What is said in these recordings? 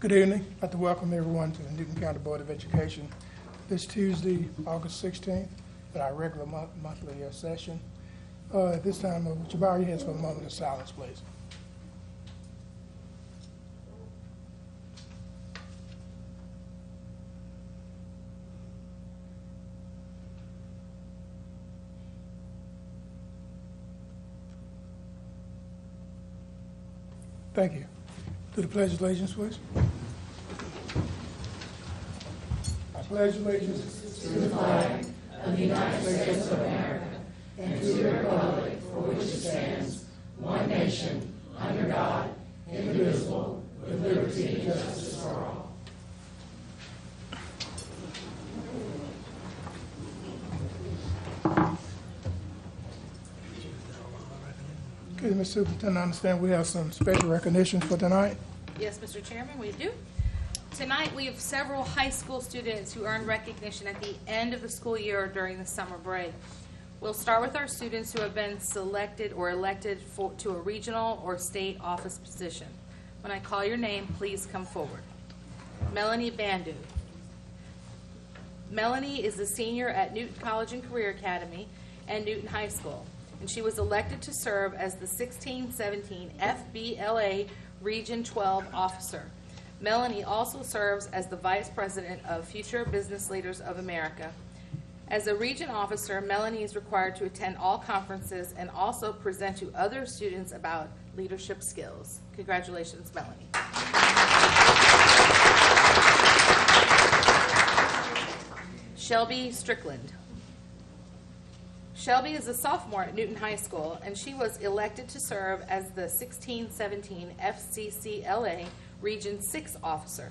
Good evening. I'd like to welcome everyone to the Newton County Board of Education this Tuesday, August 16th, at our regular monthly session. At this time, would you bow your heads for a moment of silence, please? Thank you. To the Pledge of Allegiance, please. I pledge allegiance to the flag of the United States of America and to the republic for which it stands, one nation, under God, indivisible, with liberty and justice for all. Okay, Ms. Superintendent, I understand we have some special recognition for tonight. Yes, Mr. Chairman, we do. Tonight, we have several high school students who earned recognition at the end of the school year or during the summer break. We'll start with our students who have been selected or elected to a regional or state office position. When I call your name, please come forward. Melanie Bandu. Melanie is a senior at Newton College and Career Academy and Newton High School, and she was elected to serve as the 16-17 FBLA Region 12 officer. Melanie also serves as the Vice President of Future Business Leaders of America. As a region officer, Melanie is required to attend all conferences and also present to other students about leadership skills. Congratulations, Melanie. Shelby Strickland. Shelby is a sophomore at Newton High School, and she was elected to serve as the 16-17 FCCLA Region 6 officer.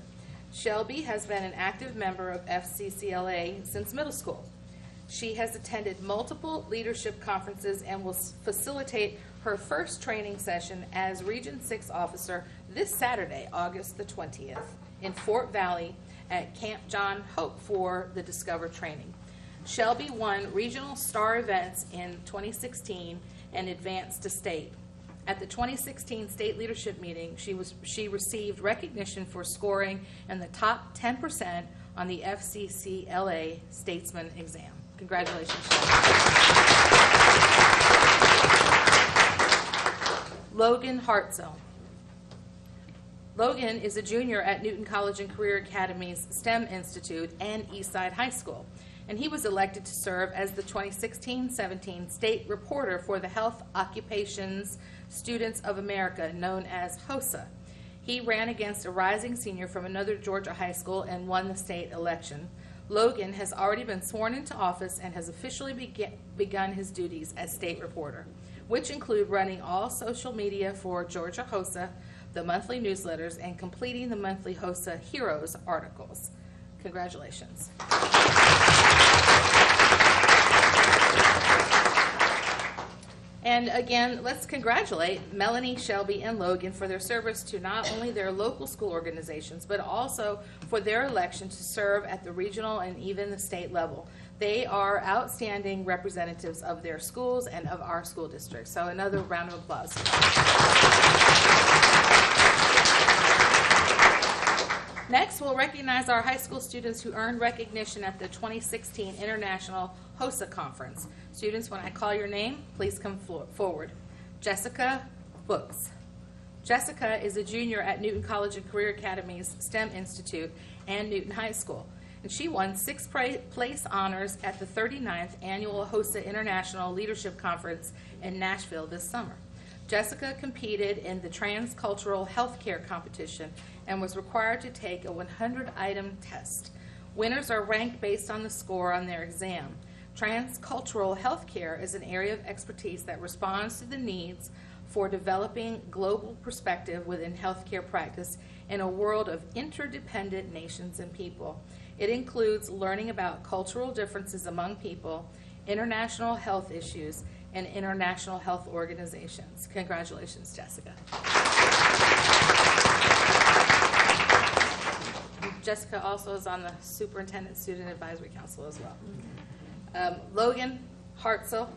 Shelby has been an active member of FCCLA since middle school. She has attended multiple leadership conferences and will facilitate her first training session as Region 6 officer this Saturday, August the 20th, in Fort Valley at Camp John Hope for the Discover training. Shelby won regional star events in 2016 and advanced to state. At the 2016 state leadership meeting, she received recognition for scoring in the top 10% on the FCCLA Statesman exam. Congratulations, Shelby. Logan Hartzell. Logan is a junior at Newton College and Career Academy's STEM Institute and Eastside High School, and he was elected to serve as the 2016-17 state reporter for the Health Occupations Students of America, known as HOSA. He ran against a rising senior from another Georgia high school and won the state election. Logan has already been sworn into office and has officially begun his duties as state reporter, which include running all social media for Georgia HOSA, the monthly newsletters, and completing the monthly HOSA Heroes articles. Congratulations. And again, let's congratulate Melanie, Shelby, and Logan for their service to not only their local school organizations, but also for their election to serve at the regional and even the state level. They are outstanding representatives of their schools and of our school district. So another round of applause. Next, we'll recognize our high school students who earned recognition at the 2016 International HOSA Conference. Students, when I call your name, please come forward. Jessica Books. Jessica is a junior at Newton College and Career Academy's STEM Institute and Newton High School, and she won 6th place honors at the 39th Annual HOSA International Leadership Conference in Nashville this summer. Jessica competed in the Transcultural Healthcare Competition and was required to take a 100-item test. Winners are ranked based on the score on their exam. Transcultural healthcare is an area of expertise that responds to the needs for developing global perspective within healthcare practice in a world of interdependent nations and people. It includes learning about cultural differences among people, international health issues, and international health organizations. Congratulations, Jessica. Jessica also is on the Superintendent Student Advisory Council as well. Logan Hartzell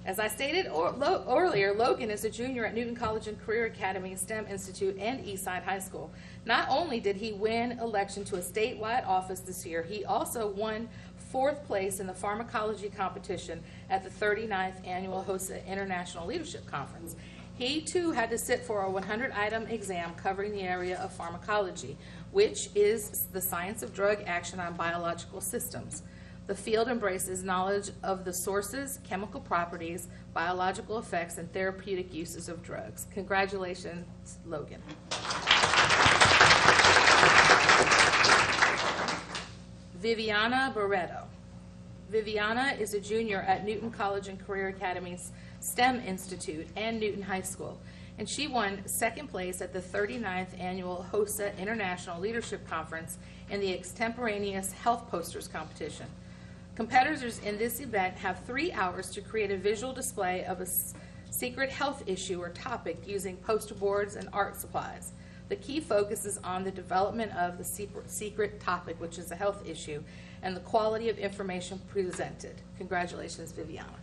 As I stated earlier, Logan is a junior at Newton College and Career Academy, STEM Institute, and Eastside High School. Not only did he win election to a statewide office this year, he also won 4th place in the pharmacology competition at the 39th Annual HOSA International Leadership Conference. He, too, had to sit for a 100-item exam covering the area of pharmacology, which is the science of drug action on biological systems. The field embraces knowledge of the sources, chemical properties, biological effects, and therapeutic uses of drugs. Congratulations, Logan. Viviana Barreto. Viviana is a junior at Newton College and Career Academy's STEM Institute and Newton High School, and she won 2nd place at the 39th Annual HOSA International Leadership Conference in the Extemporaneous Health Posters Competition. Competitors in this event have 3 hours to create a visual display of a secret health issue or topic using poster boards and art supplies. The key focuses on the development of the secret topic, which is a health issue, and the quality of information presented. Congratulations, Viviana.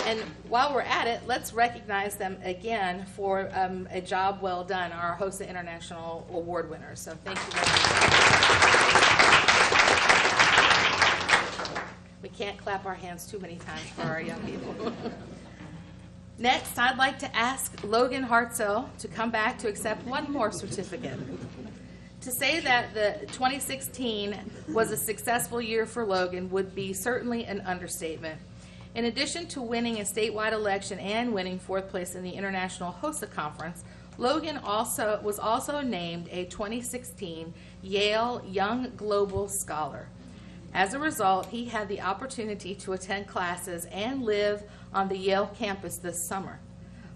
And while we're at it, let's recognize them again for a job well done, our HOSA International Award winners. So thank you very much. We can't clap our hands too many times for our young people. Next, I'd like to ask Logan Hartzell to come back to accept one more certificate. To say that the 2016 was a successful year for Logan would be certainly an understatement. In addition to winning a statewide election and winning 4th place in the International HOSA Conference, Logan was also named a 2016 Yale Young Global Scholar. As a result, he had the opportunity to attend classes and live on the Yale campus this summer.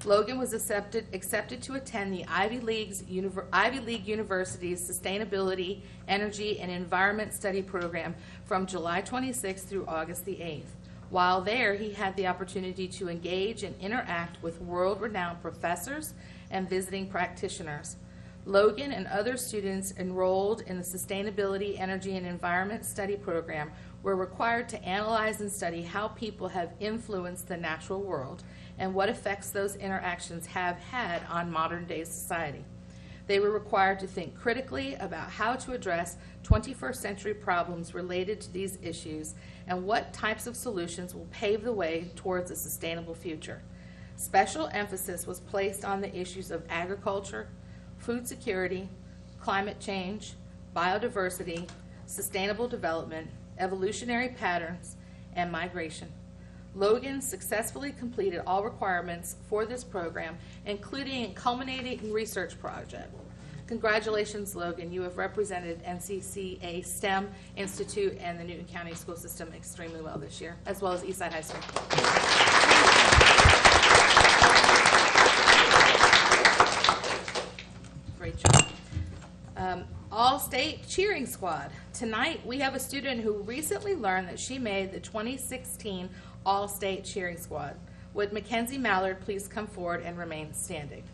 Logan was accepted to attend the Ivy League University's Sustainability, Energy, and Environment Study Program from July 26th through August the 8th. While there, he had the opportunity to engage and interact with world-renowned professors and visiting practitioners. Logan and other students enrolled in the Sustainability, Energy, and Environment Study Program were required to analyze and study how people have influenced the natural world and what effects those interactions have had on modern-day society. They were required to think critically about how to address 21st century problems related to these issues and what types of solutions will pave the way towards a sustainable future. Special emphasis was placed on the issues of agriculture, food security, climate change, biodiversity, sustainable development, evolutionary patterns, and migration. Logan successfully completed all requirements for this program, including a culminating research project. Congratulations, Logan. You have represented NCCA STEM Institute and the Newton County School System extremely well this year, as well as Eastside High School. Great job. All-State Cheering Squad. Tonight, we have a student who recently learned that she made the 2016 All-State Cheering Squad. Would Mackenzie Mallard please come forward and remain standing?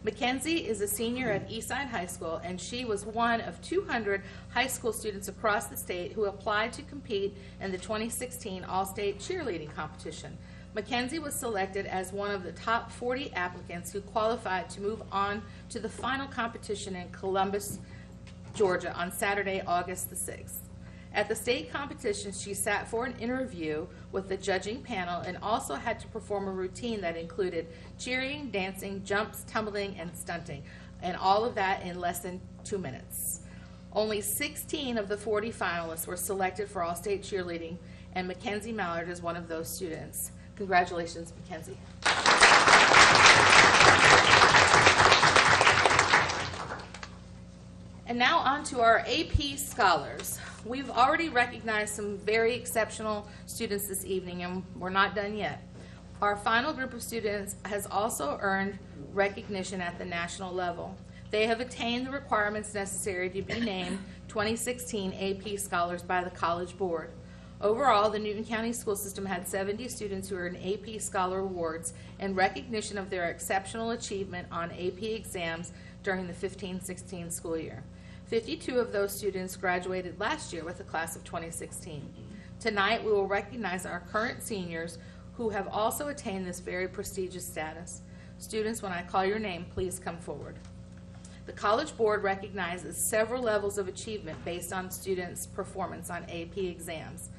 Mackenzie is a senior at Eastside High School, and she was one of 200 high school students across the state who applied to compete in the 2016 All-State Cheerleading Competition. Mackenzie was selected as one of the top 40 applicants who qualified to move on to the final competition in Columbus, Georgia on Saturday, August the 6th. At the state competition, she sat for an interview with the judging panel and also had to perform a routine that included cheering, dancing, jumps, tumbling, and stunting, and all of that in less than 2 minutes. Only 16 of the 40 finalists were selected for All-State Cheerleading, and Mackenzie Mallard is one of those students. Congratulations, Mackenzie. And now on to our AP Scholars. We've already recognized some very exceptional students this evening, and we're not done yet. Our final group of students has also earned recognition at the national level. They have attained the requirements necessary to be named 2016 AP Scholars by the College Board. Overall, the Newton County School System had 70 students who earned AP Scholar Awards in recognition of their exceptional achievement on AP exams during the 15-16 school year. 52 of those students graduated last year with the class of 2016. Tonight, we will recognize our current seniors who have also attained this very prestigious status. Students, when I call your name, please come forward. The College Board recognizes several levels of achievement based on students' performance on AP exams.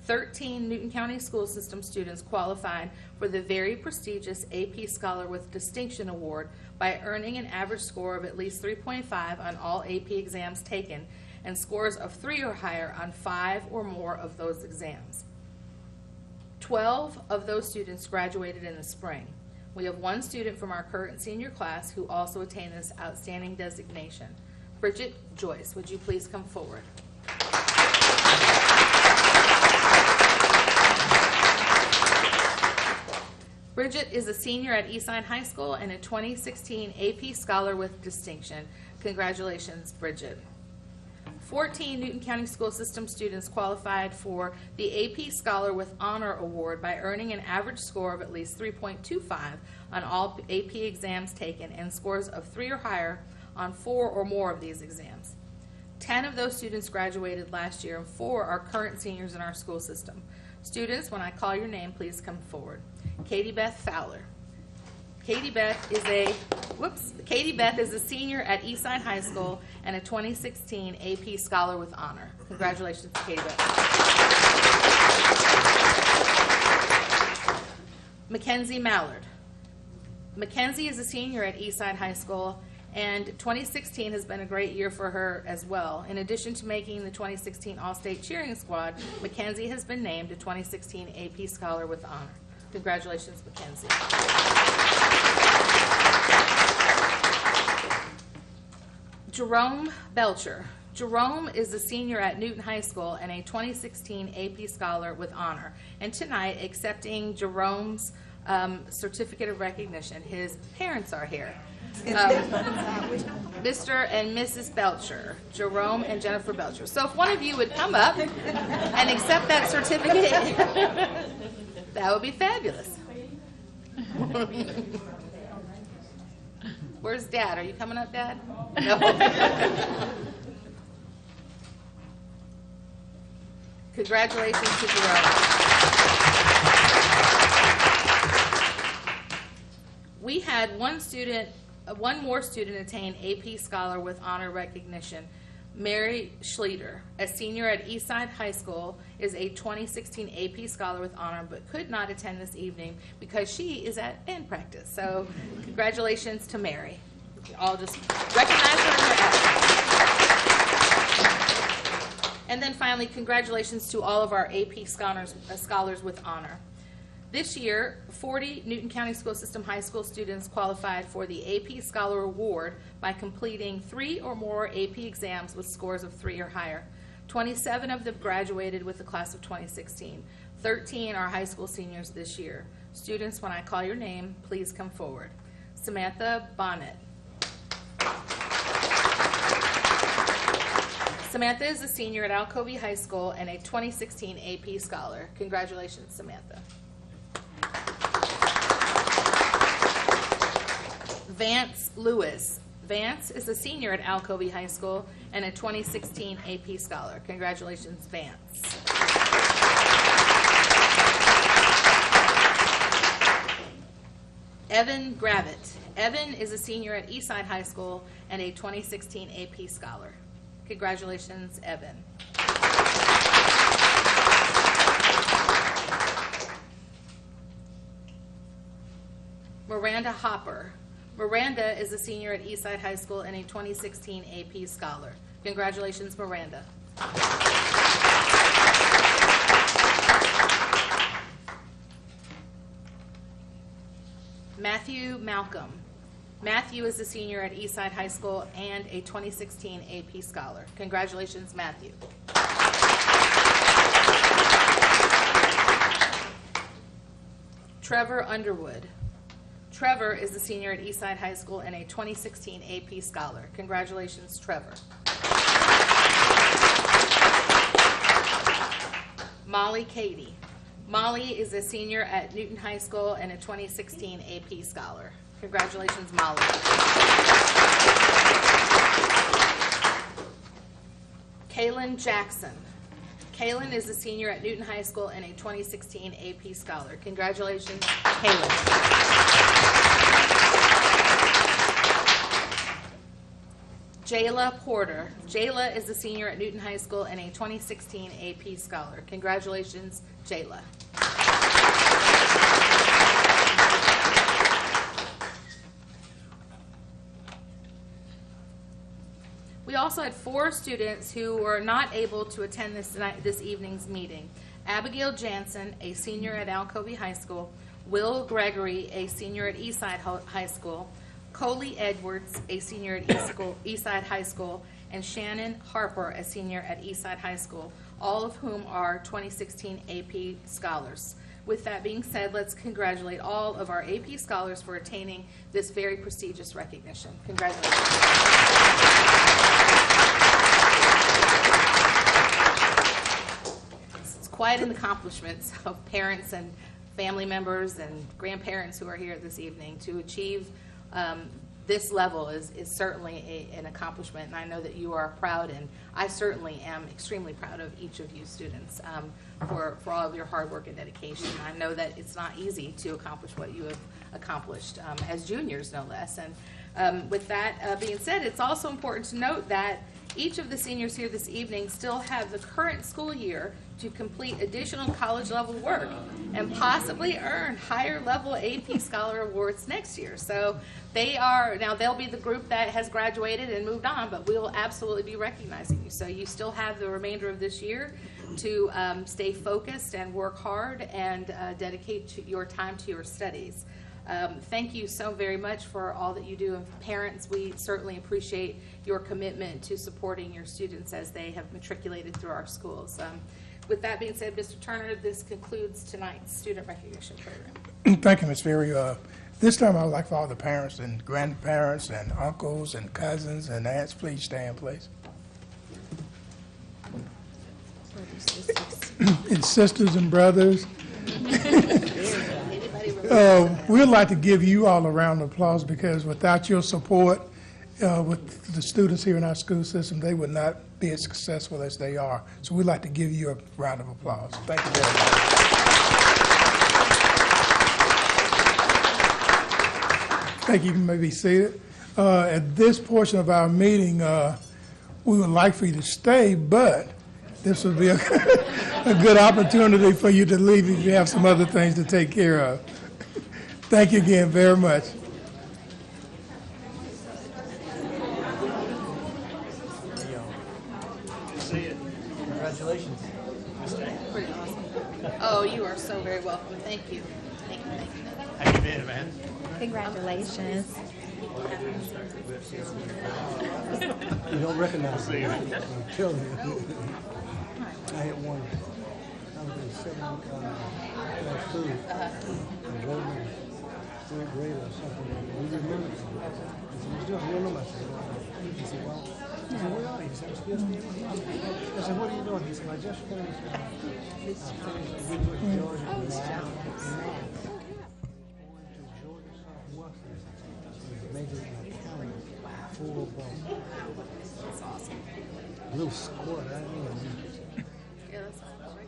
13 Newton County School System students qualified for the very prestigious AP Scholar with Distinction Award by earning an average score of at least 3.5 on all AP exams taken and scores of 3 or higher on 5 or more of those exams. 12 of those students graduated in the spring. We have one student from our current senior class who also attained this outstanding designation. Bridget Joyce, would you please come forward? Bridget is a senior at Eastside High School and a 2016 AP Scholar with Distinction. Congratulations, Bridget. 14 Newton County School System students qualified for the AP Scholar with Honor Award by earning an average score of at least 3.25 on all AP exams taken and scores of 3 or higher on 4 or more of these exams. 10 of those students graduated last year and 4 are current seniors in our school system. Students, when I call your name, please come forward. Katie Beth Fowler. Katie Beth is a senior at Eastside High School and a 2016 AP Scholar with Honor. Congratulations to Katie Beth. Mackenzie Mallard. Mackenzie is a senior at Eastside High School, and 2016 has been a great year for her as well. In addition to making the 2016 All-State Cheering Squad, Mackenzie has been named a 2016 AP Scholar with Honor. Congratulations, Mackenzie. Jerome Belcher. Jerome is a senior at Newton High School and a 2016 AP Scholar with Honor. And tonight, accepting Jerome's certificate of recognition, his parents are here. Mr. and Mrs. Belcher, Jerome and Jennifer Belcher. So if one of you would come up and accept that certificate, that would be fabulous. Where's Dad? Are you coming up, Dad? No. Congratulations to Jerome. We had one more student attain AP Scholar with Honor recognition. Mary Schleter, a senior at Eastside High School, is a 2016 AP Scholar with Honor, but could not attend this evening because she is at band practice. So congratulations to Mary. I'll just recognize her in her absence. And then finally, congratulations to all of our AP Scholars with Honor. This year, 40 Newton County School System high school students qualified for the AP Scholar Award by completing 3 or more AP exams with scores of 3 or higher. 27 of them graduated with the class of 2016. 13 are high school seniors this year. Students, when I call your name, please come forward. Samantha Bonnet. Samantha is a senior at Alcovey High School and a 2016 AP Scholar. Congratulations, Samantha. Vance Lewis. Vance is a senior at Alcovey High School and a 2016 AP Scholar. Congratulations, Vance. Evan Gravitt. Evan is a senior at Eastside High School and a 2016 AP Scholar. Congratulations, Evan. Miranda Hopper. Miranda is a senior at Eastside High School and a 2016 AP Scholar. Congratulations, Miranda. Matthew Malcolm. Matthew is a senior at Eastside High School and a 2016 AP Scholar. Congratulations, Matthew. Trevor Underwood. Trevor is a senior at Eastside High School and a 2016 AP Scholar. Congratulations, Trevor. Molly Cady. Molly is a senior at Newton High School and a 2016 AP Scholar. Congratulations, Molly. Kaylin Jackson. Kaylin is a senior at Newton High School and a 2016 AP Scholar. Congratulations, Kaylin. Jayla Porter. Jayla is a senior at Newton High School and a 2016 AP Scholar. Congratulations, Jayla. We also had 4 students who were not able to attend this evening's meeting. Abigail Jansen, a senior at Alcovey High School, Will Gregory, a senior at Eastside High School, Coley Edwards, a senior at Eastside High School, and Shannon Harper, a senior at Eastside High School, all of whom are 2016 AP Scholars. With that being said, let's congratulate all of our AP Scholars for attaining this very prestigious recognition. Congratulations. It's quite an accomplishment of parents and family members and grandparents who are here this evening. To achieve this level is certainly an accomplishment, and I know that you are proud, and I certainly am extremely proud of each of you students for all of your hard work and dedication. I know that it's not easy to accomplish what you have accomplished as juniors, no less. And with that being said, it's also important to note that each of the seniors here this evening still have the current school year to complete additional college level work and possibly earn higher level AP Scholar Awards next year. So they'll be the group that has graduated and moved on, but we will absolutely be recognizing you. So you still have the remainder of this year to stay focused and work hard and dedicate your time to your studies. Thank you so very much for all that you do. And parents, we certainly appreciate your commitment to supporting your students as they have matriculated through our schools. With that being said, Mr. Turner, this concludes tonight's student recognition program. Thank you, Ms. Ferry. This time I would like for all the parents and grandparents and uncles and cousins and aunts, please stand, please. And sisters and brothers. We'd like to give you all a round of applause because without your support with the students here in our school system, they would not be as successful as they are. So we'd like to give you a round of applause. Thank you very much. Thank you. You may be seated. At this portion of our meeting, we would like for you to stay, but this would be a good opportunity for you to leave if you have some other things to take care of. Thank you again very much. See it. Congratulations. Pretty awesome. Oh, you are so very welcome. Thank you. Thank you. Thank you. How you been, man? Congratulations. You don't recognize me. I'm telling you. I had one. I was in 7th class school. And one in 3rd grade or something. We remember. I said, you still remember? I said, well, he said, well, I said, where are you? He said, I'm still staying with you. I said, what are you doing? He said, I just finished. We went to Georgia and now. Major county full ball. That's awesome. Little squad, I didn't even Yeah, that's awesome.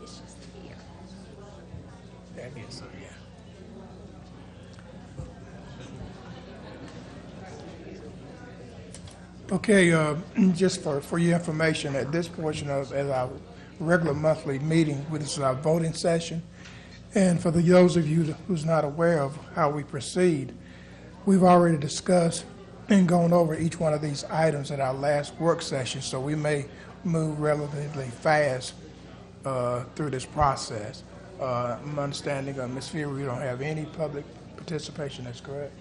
It's just here. That is so, yeah. Okay, just for your information, at this portion of our regular monthly meeting, which is our voting session, and for those of you who's not aware of how we proceed, we've already discussed and gone over each one of these items at our last work session, so we may move relatively fast through this process. I'm understanding, Ms. Fury, we don't have any public participation, that's correct?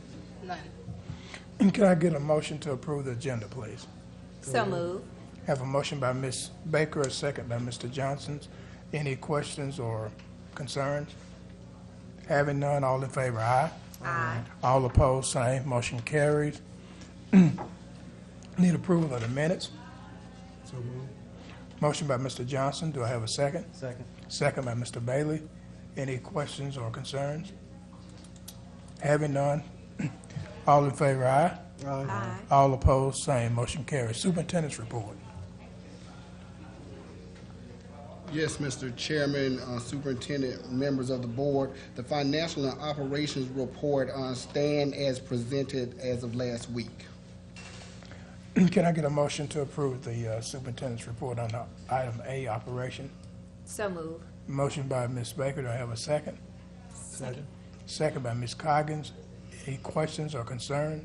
None. And can I get a motion to approve the agenda, please? So moved. Have a motion by Ms. Baker, a second by Mr. Johnson. Any questions or concerns? Having none, all in favor, aye. Aye. All opposed, same. Motion carries. Need approval of the minutes. So moved. Motion by Mr. Johnson. Do I have a second? Second. Second by Mr. Bailey. Any questions or concerns? Having none, all in favor, aye. Aye. Aye. All opposed, same. Motion carries. Superintendent's report. Yes, Mr. Chairman, Superintendent, members of the board. The financial and operations report stand as presented as of last week. Can I get a motion to approve the superintendent's report on item A, operation? So move. Motion by Ms. Baker, do I have a second? Second. Second by Ms. Coggins. Any questions or concerns?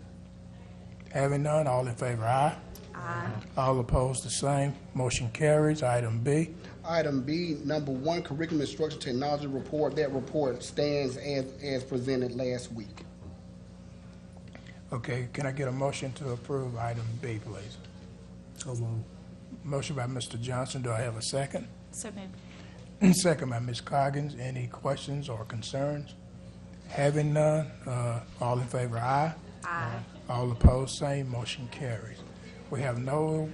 Having none, all in favor, aye. Aye. All opposed, the same. Motion carries. Item B. Item B, number 1, curriculum instruction technology report. That report stands as presented last week. Okay, can I get a motion to approve item B, please? So moved. Motion by Mr. Johnson, do I have a second? So moved. Second by Ms. Coggins. Any questions or concerns? Having none, all in favor, aye. Aye. All opposed, same. Motion carries. We have no,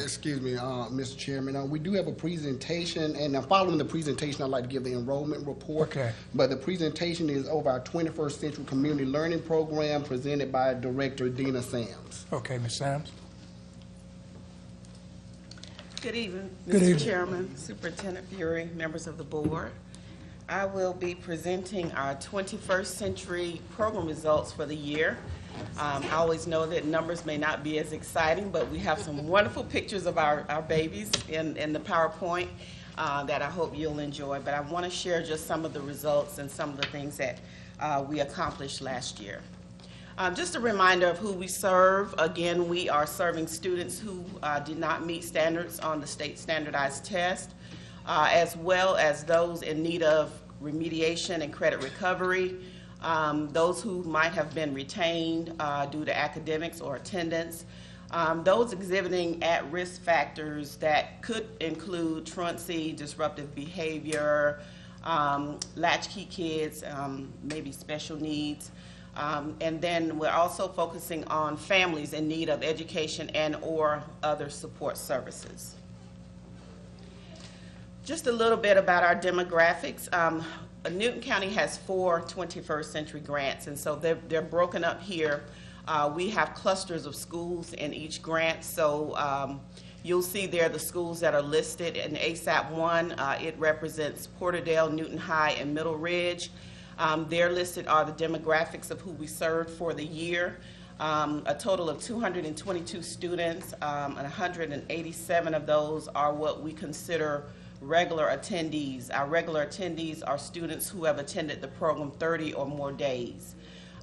Excuse me, Mr. Chairman. We do have a presentation, and following the presentation, I'd like to give the enrollment report. Okay. But the presentation is over our 21st Century Community Learning Program presented by Director Dina Sams. okay, Ms. Sams? Good evening, Good Mr. evening. Chairman, Superintendent Fury, members of the board. I will be presenting our 21st Century program results for the year. I always know that numbers may not be as exciting, but we have some wonderful pictures of our babies in the PowerPoint that I hope you'll enjoy. But I want to share just some of the results and some of the things that we accomplished last year. Just a reminder of who we serve. Again, we are serving students who did not meet standards on the state standardized test, as well as those in need of remediation and credit recovery, those who might have been retained due to academics or attendance, those exhibiting at-risk factors that could include truancy, disruptive behavior, latchkey kids, maybe special needs. And then we're also focusing on families in need of education and or other support services. Just a little bit about our demographics. Newton County has 4 21st Century grants, and so they're broken up here. We have clusters of schools in each grant, so you'll see there the schools that are listed. In ASAP 1, it represents Porterdale, Newton High, and Middle Ridge. There listed are the demographics of who we served for the year. A total of 222 students, and 187 of those are what we consider regular attendees. Our regular attendees are students who have attended the program 30 or more days.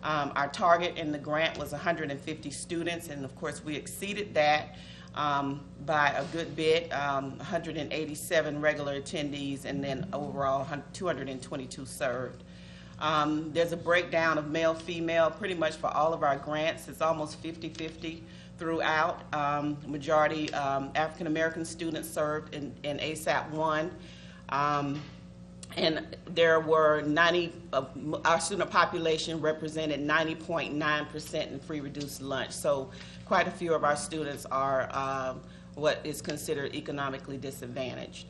Our target in the grant was 150 students, and of course we exceeded that by a good bit, 187 regular attendees, and then overall 222 served. There's a breakdown of male, female, pretty much for all of our grants. It's almost 50-50 throughout. Majority African American students served in ASAP 1. And there were 90, our student population represented 90.9% in free reduced lunch. So quite a few of our students are what is considered economically disadvantaged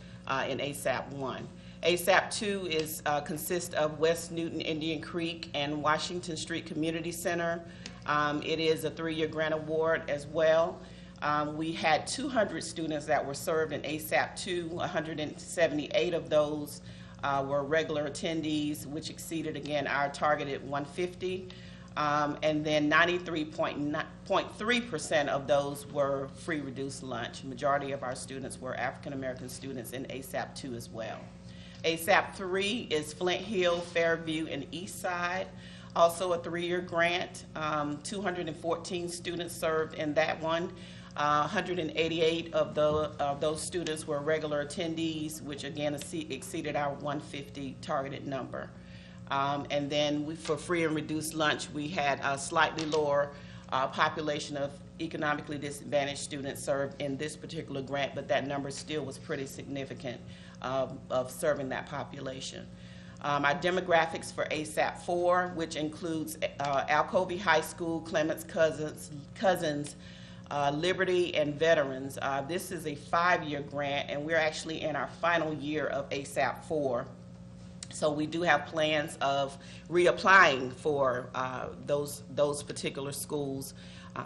in ASAP 1. ASAP 2 consists of West Newton, Indian Creek, and Washington Street Community Center. It is a 3-year grant award as well. We had 200 students that were served in ASAP 2. 178 of those were regular attendees, which exceeded, again, our targeted 150. And then 93.3% of those were free reduced lunch. Majority of our students were African American students in ASAP 2 as well. ASAP 3 is Flint Hill, Fairview, and Eastside. Also a 3-year grant. 214 students served in that one. 188 of those students were regular attendees, which again exceeded our 150 targeted number. And then for free and reduced lunch, we had a slightly lower population of economically disadvantaged students served in this particular grant, but that number still was pretty significant of serving that population. Our demographics for ASAP 4, which includes Alcovey High School, Clements Cousins, Liberty, and Veterans. This is a 5-year grant, and we're actually in our final year of ASAP 4. So we do have plans of reapplying for those particular schools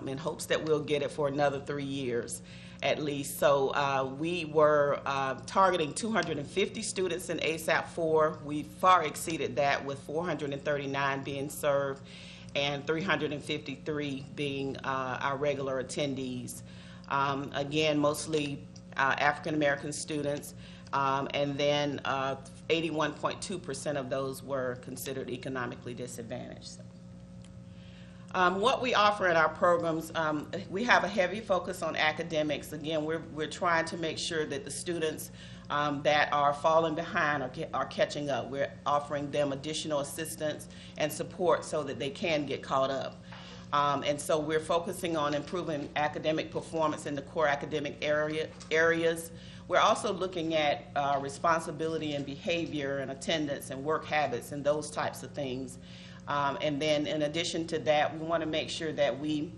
in hopes that we'll get it for another 3 years. at least. So we were targeting 250 students in ASAP 4. We far exceeded that with 439 being served and 353 being our regular attendees. Again, mostly African American students, and then 81.2% of those were considered economically disadvantaged. What we offer in our programs, we have a heavy focus on academics. Again, we're trying to make sure that the students that are falling behind are catching up. We're offering them additional assistance and support so that they can get caught up. And so we're focusing on improving academic performance in the core academic areas. We're also looking at responsibility and behavior and attendance and work habits and those types of things. And then in addition to that, we want to make sure that we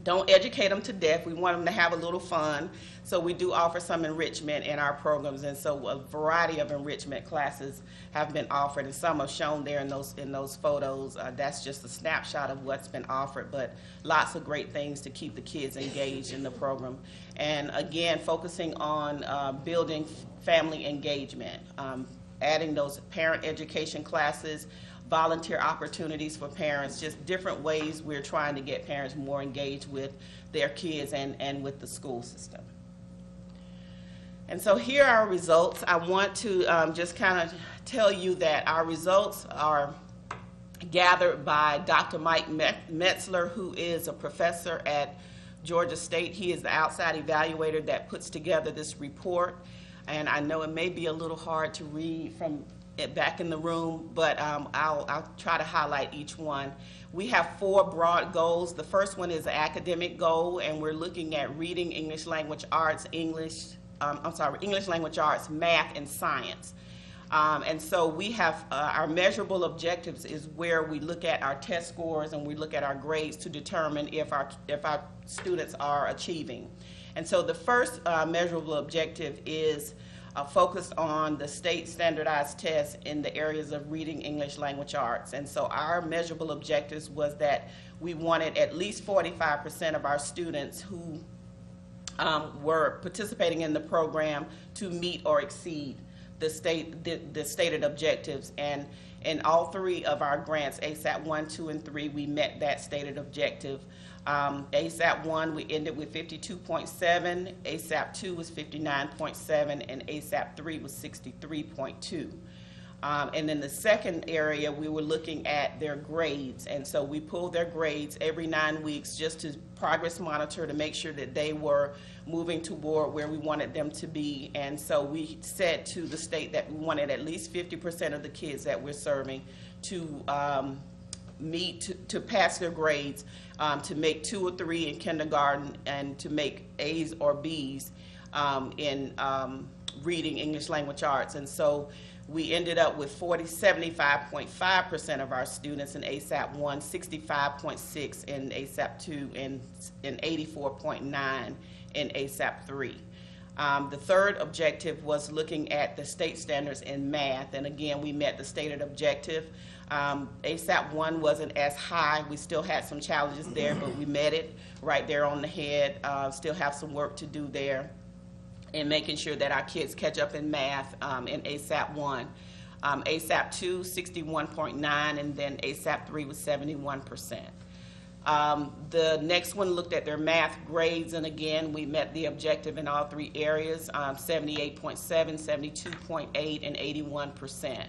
don't educate them to death. We want them to have a little fun. So we do offer some enrichment in our programs, and so a variety of enrichment classes have been offered, and some are shown there in those photos. That's just a snapshot of what's been offered, but lots of great things to keep the kids engaged in the program. And again, focusing on building family engagement, adding those parent education classes, volunteer opportunities for parents, just different ways we're trying to get parents more engaged with their kids and with the school system. And so here are our results. I want to just kind of tell you that our results are gathered by Dr. Mike Metzler, who is a professor at Georgia State. He is the outside evaluator that puts together this report. And I know it may be a little hard to read from it back in the room, but I'll try to highlight each one. We have 4 broad goals. The first one is an academic goal, and we're looking at reading, English language arts, English language arts, math, and science. And so we have our measurable objectives is where we look at our test scores and we look at our grades to determine if our students are achieving. And so the first measurable objective is focused on the state standardized tests in the areas of reading, English language arts. And so our measurable objectives was that we wanted at least 45% of our students who were participating in the program to meet or exceed the stated objectives. And in all 3 of our grants, ASAP 1, 2, and 3, we met that stated objective. ASAP 1, we ended with 52.7, ASAP 2 was 59.7, and ASAP 3 was 63.2. And then the second area, we were looking at their grades, and so we pulled their grades every 9 weeks just to progress monitor to make sure that they were moving toward where we wanted them to be. And so we said to the state that we wanted at least 50% of the kids that we're serving to to pass their grades, to make 2 or 3 in kindergarten, and to make A's or B's in reading, English language arts. And so we ended up with 75.5% of our students in ASAP 1, 65.6 in ASAP 2, and 84.9 in ASAP 3. The third objective was looking at the state standards in math, and again, we met the stated objective. ASAP 1 wasn't as high. We still had some challenges there, but we met it right there on the head. Still have some work to do there in making sure that our kids catch up in math in ASAP 1. ASAP 2, 61.9, and then ASAP 3 was 71%. The next one looked at their math grades, and again, we met the objective in all 3 areas, 78.7, 72.8, and 81%.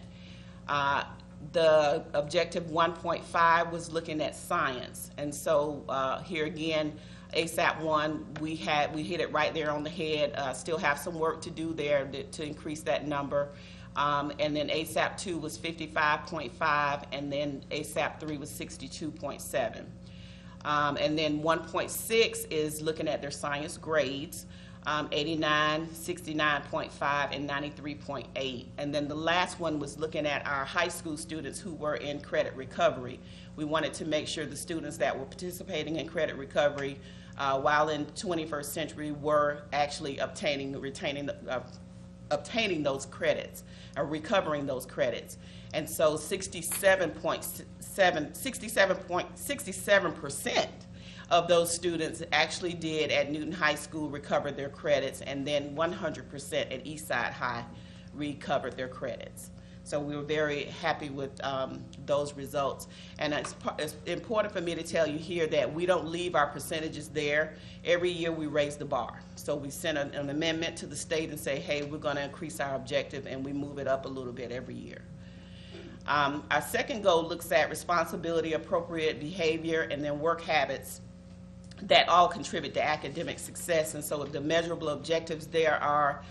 The objective 1.5 was looking at science, and so here again, ASAP 1, we hit it right there on the head. Still have some work to do there to increase that number. And then ASAP 2 was 55.5, and then ASAP 3 was 62.7. And then 1.6 is looking at their science grades, 89, 69.5, and 93.8. And then the last one was looking at our high school students who were in credit recovery. We wanted to make sure the students that were participating in credit recovery while in 21st century were actually obtaining those credits, or recovering those credits. And so 67% of those students actually did at Newton High School recover their credits, and then 100% at Eastside High recovered their credits. So we were very happy with those results. And it's important for me to tell you here that we don't leave our percentages there. Every year we raise the bar. So we send an amendment to the state and say, hey, we're going to increase our objective, and we move it up a little bit every year. Our second goal looks at responsibility, appropriate behavior, and then work habits that all contribute to academic success. And so the measurable objectives there are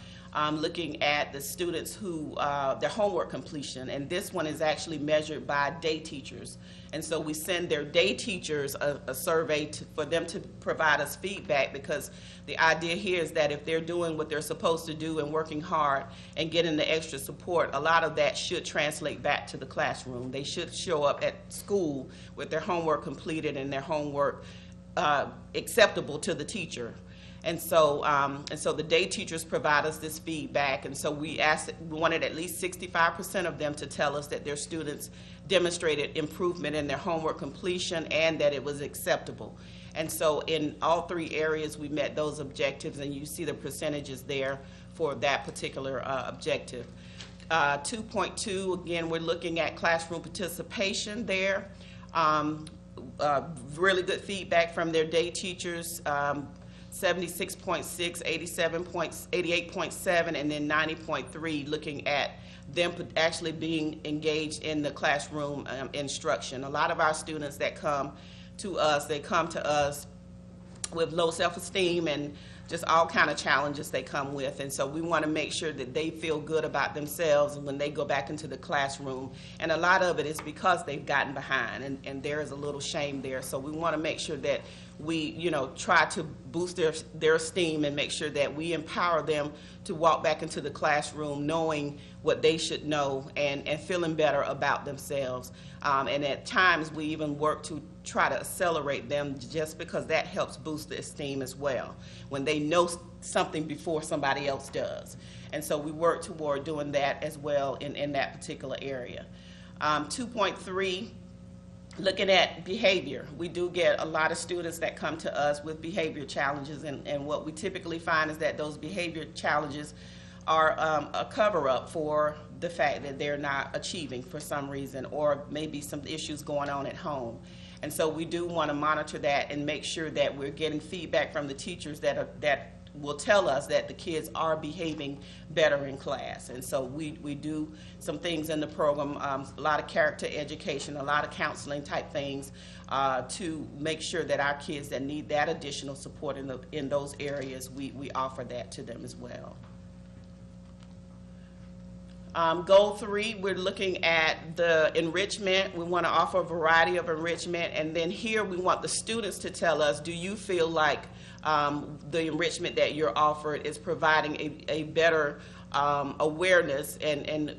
looking at the students who, their homework completion, and this one is actually measured by day teachers. And so we send their day teachers a survey for them to provide us feedback, because the idea here is that if they're doing what they're supposed to do and working hard and getting the extra support, a lot of that should translate back to the classroom. They should show up at school with their homework completed and their homework acceptable to the teacher. And so the day teachers provide us this feedback, and so we wanted at least 65% of them to tell us that their students demonstrated improvement in their homework completion and that it was acceptable. And so in all three areas we met those objectives, and you see the percentages there for that particular objective. 2.2, again, we're looking at classroom participation there. Really good feedback from their day teachers. 76.6, 88.7, and then 90.3, looking at them actually being engaged in the classroom instruction. A lot of our students that come to us, they come to us with low self-esteem and just all kind of challenges they come with, and so we want to make sure that they feel good about themselves when they go back into the classroom. And a lot of it is because they've gotten behind, and there is a little shame there. So we want to make sure that we, try to boost their esteem and make sure that we empower them to walk back into the classroom knowing what they should know and feeling better about themselves. And at times we even work to try to accelerate them, just because that helps boost the esteem as well, when they know something before somebody else does. And so we work toward doing that as well in that particular area. 2.3, looking at behavior. We do get a lot of students that come to us with behavior challenges, and what we typically find is that those behavior challenges are a cover-up for the fact that they're not achieving for some reason, or maybe some issues going on at home. And so we do want to monitor that and make sure that we're getting feedback from the teachers that will tell us that the kids are behaving better in class. And so we do some things in the program, a lot of character education, a lot of counseling type things to make sure that our kids that need that additional support in those areas, we offer that to them as well. Goal 3, we're looking at the enrichment. We want to offer a variety of enrichment, and then here we want the students to tell us, do you feel like the enrichment that you're offered is providing a better awareness and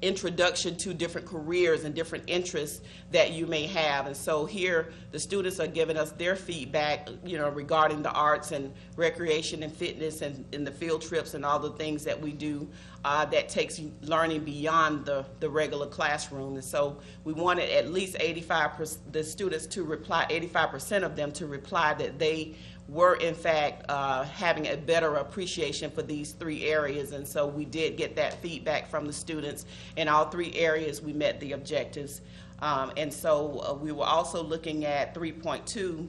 introduction to different careers and different interests that you may have. And so here the students are giving us their feedback, regarding the arts and recreation and fitness and the field trips and all the things that we do that takes learning beyond the regular classroom. And so we wanted at least 85% the students to reply, 85% of them to reply that they were in fact having a better appreciation for these 3 areas. And so we did get that feedback from the students. In all 3 areas we met the objectives. And so we were also looking at 3.2,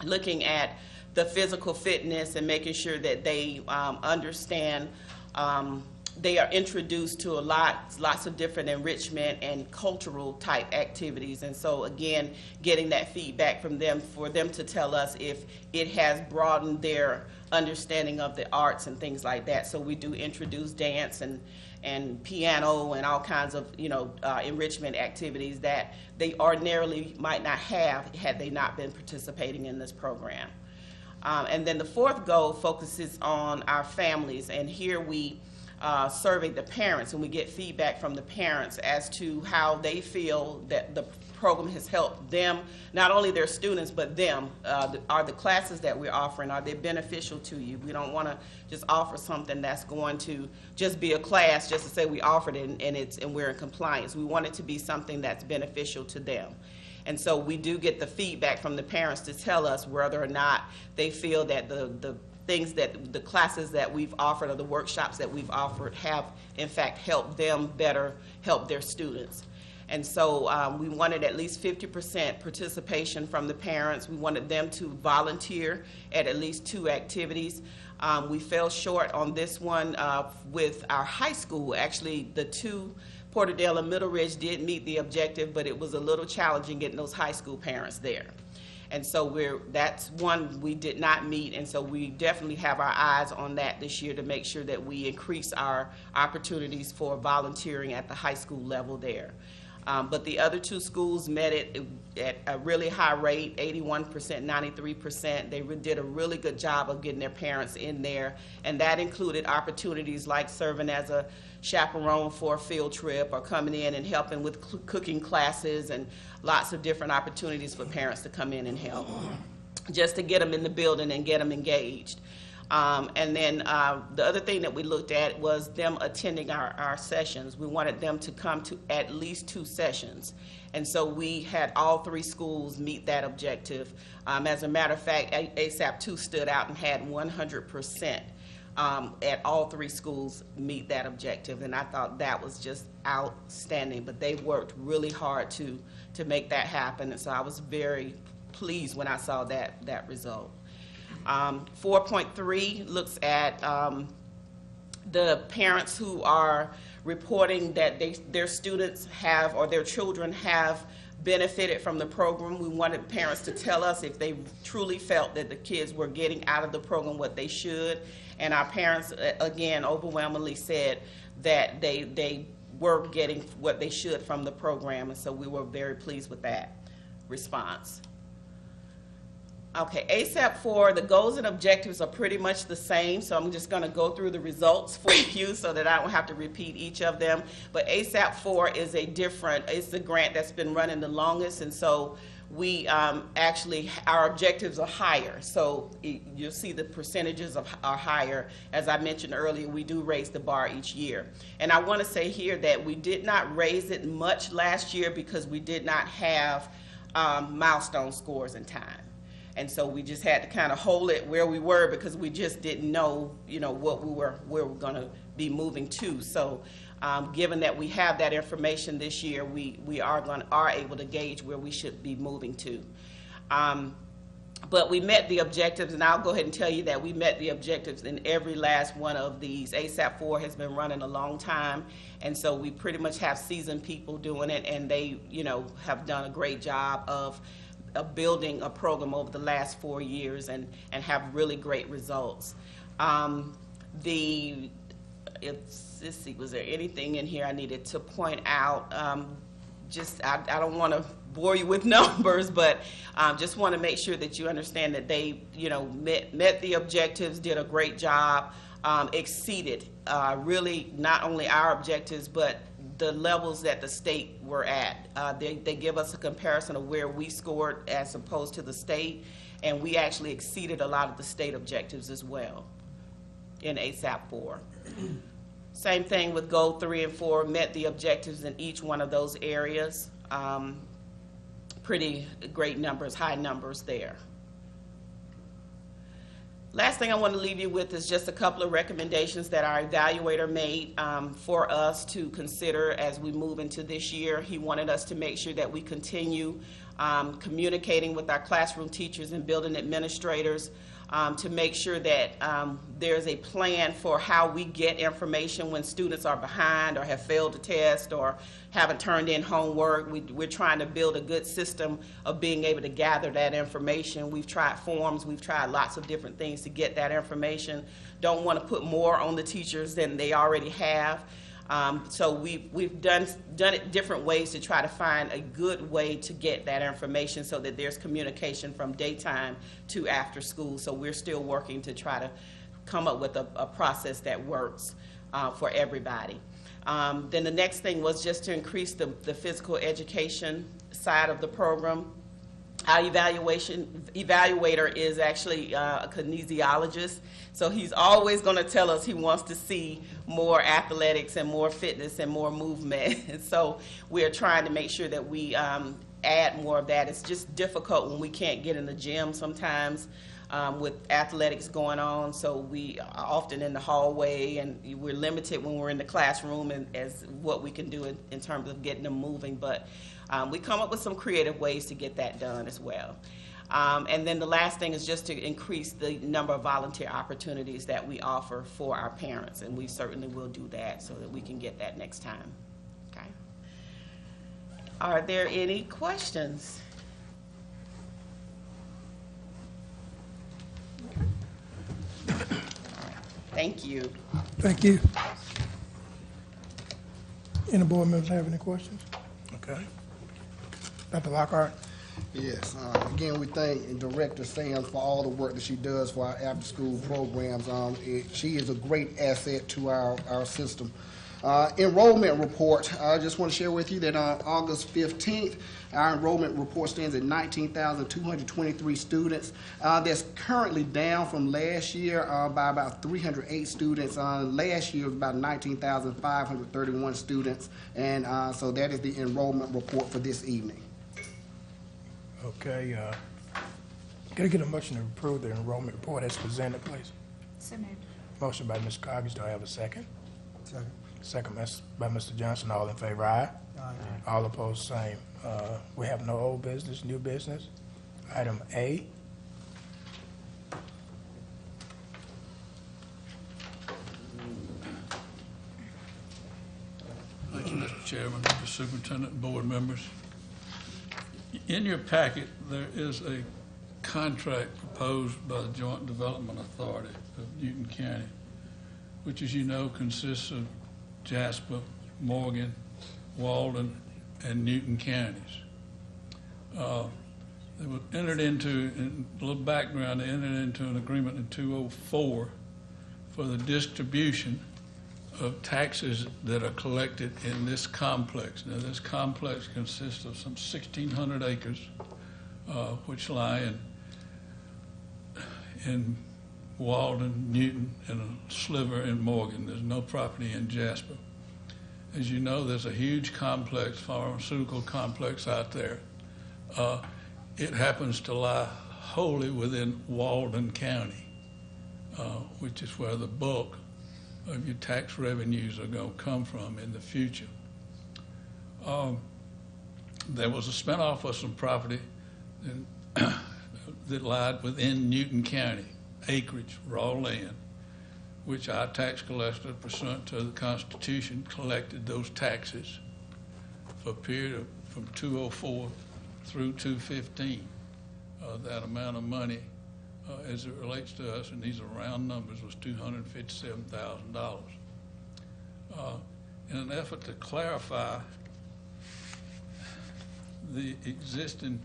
looking at the physical fitness and making sure that they understand they are introduced to lots of different enrichment and cultural type activities. And so again, getting that feedback from them for them to tell us if it has broadened their understanding of the arts and things like that. So we do introduce dance and piano and all kinds of enrichment activities that they ordinarily might not have had they not been participating in this program. And then the 4th goal focuses on our families, and here we survey the parents, and we get feedback from the parents as to how they feel that the program has helped them, not only their students, but them. Are the classes that we're offering, are they beneficial to you? We don't want to just offer something that's going to just be a class just to say we offered it and we're in compliance. We want it to be something that's beneficial to them. And so we do get the feedback from the parents to tell us whether or not they feel that the things that the classes that we've offered or the workshops that we've offered have in fact helped them better help their students. And so we wanted at least 50% participation from the parents. We wanted them to volunteer at least 2 activities. We fell short on this one with our high school. Actually, the 2, Porterdale and Middle Ridge, did meet the objective, but it was a little challenging getting those high school parents there. And so that's one we did not meet, and so we definitely have our eyes on that this year to make sure that we increase our opportunities for volunteering at the high school level there. But the other 2 schools met it at a really high rate, 81%, 93%. They did a really good job of getting their parents in there, and that included opportunities like serving as a chaperone for a field trip or coming in and helping with cooking classes and lots of different opportunities for parents to come in and help, just to get them in the building and get them engaged. And then the other thing that we looked at was them attending our sessions. We wanted them to come to at least 2 sessions. And so we had all 3 schools meet that objective. As a matter of fact, ASAP 2 stood out and had 100% at all 3 schools meet that objective. And I thought that was just outstanding. But they worked really hard to make that happen. And so I was very pleased when I saw that result. 4.3 looks at the parents who are reporting that their students have or their children have benefited from the program. We wanted parents to tell us if they truly felt that the kids were getting out of the program what they should. And our parents, again, overwhelmingly said that they were getting what they should from the program. And so we were very pleased with that response. Okay, ASAP 4, the goals and objectives are pretty much the same, so I'm just going to go through the results for you so that I don't have to repeat each of them. But ASAP 4 is it's the grant that's been running the longest, and so we actually, our objectives are higher. So you'll see the percentages are higher. As I mentioned earlier, we do raise the bar each year. And I want to say here that we did not raise it much last year because we did not have milestone scores in time. And so we just had to kind of hold it where we were because we just didn't know, where we're going to be moving to. So given that we have that information this year, we are able to gauge where we should be moving to. But we met the objectives, and I'll go ahead and tell you that we met the objectives in every last one of these. ASAP 4 has been running a long time, and so we pretty much have seasoned people doing it, and they, have done a great job of building a program over the last 4 years and have really great results. Let's see, was there anything in here I needed to point out? I don't want to bore you with numbers, but just want to make sure that you understand that they, met the objectives, did a great job, exceeded really not only our objectives, but the levels that the state were at. They give us a comparison of where we scored as opposed to the state, and we actually exceeded a lot of the state objectives as well in ASAP 4. Same thing with Goal 3 and 4, met the objectives in each one of those areas. Pretty great numbers, high numbers there. Last thing I want to leave you with is just a couple of recommendations that our evaluator made for us to consider as we move into this year. He wanted us to make sure that we continue communicating with our classroom teachers and building administrators to make sure that there's a plan for how we get information when students are behind or have failed to test or haven't turned in homework. We're trying to build a good system of being able to gather that information. We've tried forms, we've tried lots of different things to get that information. Don't want to put more on the teachers than they already have. So we've done it different ways to try to find a good way to get that information so that there's communication from daytime to after school. So we're still working to try to come up with a process that works for everybody. Then the next thing was just to increase the physical education side of the program. Our evaluator is actually a kinesiologist, so he's always going to tell us he wants to see more athletics and more fitness and more movement. And so we're trying to make sure that we add more of that. It's just difficult when we can't get in the gym sometimes with athletics going on. So we are often in the hallway, and we're limited when we're in the classroom and as what we can do in terms of getting them moving. But we come up with some creative ways to get that done as well. And then the last thing is just to increase the number of volunteer opportunities that we offer for our parents, and we certainly will do that so that we can get that next time. Okay. Are there any questions? Thank you. Thank you. Any board members have any questions? Okay. Dr. Lockhart? Yes, again, we thank Director Sams for all the work that she does for our after-school programs. She is a great asset to our system. Enrollment report, I just want to share with you that on August 15th, our enrollment report stands at 19,223 students. That's currently down from last year by about 308 students. Last year was about 19,531 students, and so that is the enrollment report for this evening. Okay, can I get a motion to approve the enrollment report as presented, please? So moved. Motion by Ms. Coggins, do I have a second? Second. Second by Mr. Johnson, all in favor, aye? Aye. All opposed, same. We have no old business, new business. Item A. Thank you, Mr. Chairman, Mr. Superintendent, and board members. In your packet, there is a contract proposed by the Joint Development Authority of Newton County, which, as you know, consists of Jasper, Morgan, Walden, and Newton counties. They were entered into, in a little background, they entered into an agreement in 2004 for the distribution of taxes that are collected in this complex. Now, this complex consists of some 1,600 acres, which lie in Walden, Newton, and a sliver in Morgan. There's no property in Jasper. As you know, there's a huge complex, pharmaceutical complex out there. It happens to lie wholly within Walden County, which is where the bulk of your tax revenues are going to come from in the future. There was a spinoff of some property that lied within Newton County, acreage, raw land, which our tax collector, pursuant to the Constitution, collected those taxes for a period of from 2004 through 2015. That amount of money, as it relates to us, and these are round numbers, was $257,000. In an effort to clarify the existing